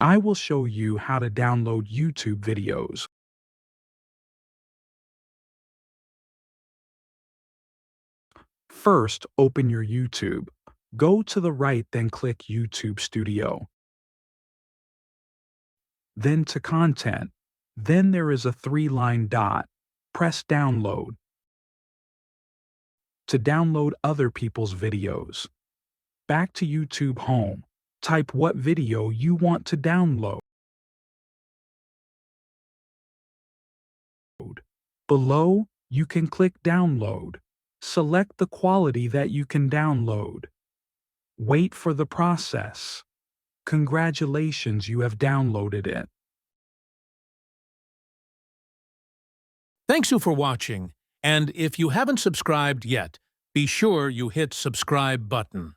I will show you how to download YouTube videos. First, open your YouTube. Go to the right, then click YouTube Studio. Then to Content. Then there is a three-line dot. Press Download. To download other people's videos. Back to YouTube Home. Type what video you want to download. Below, you can click Download. Select the quality that you can download. Wait for the process. Congratulations, you have downloaded it. Thanks you for watching, and if you haven't subscribed yet, be sure you hit subscribe button.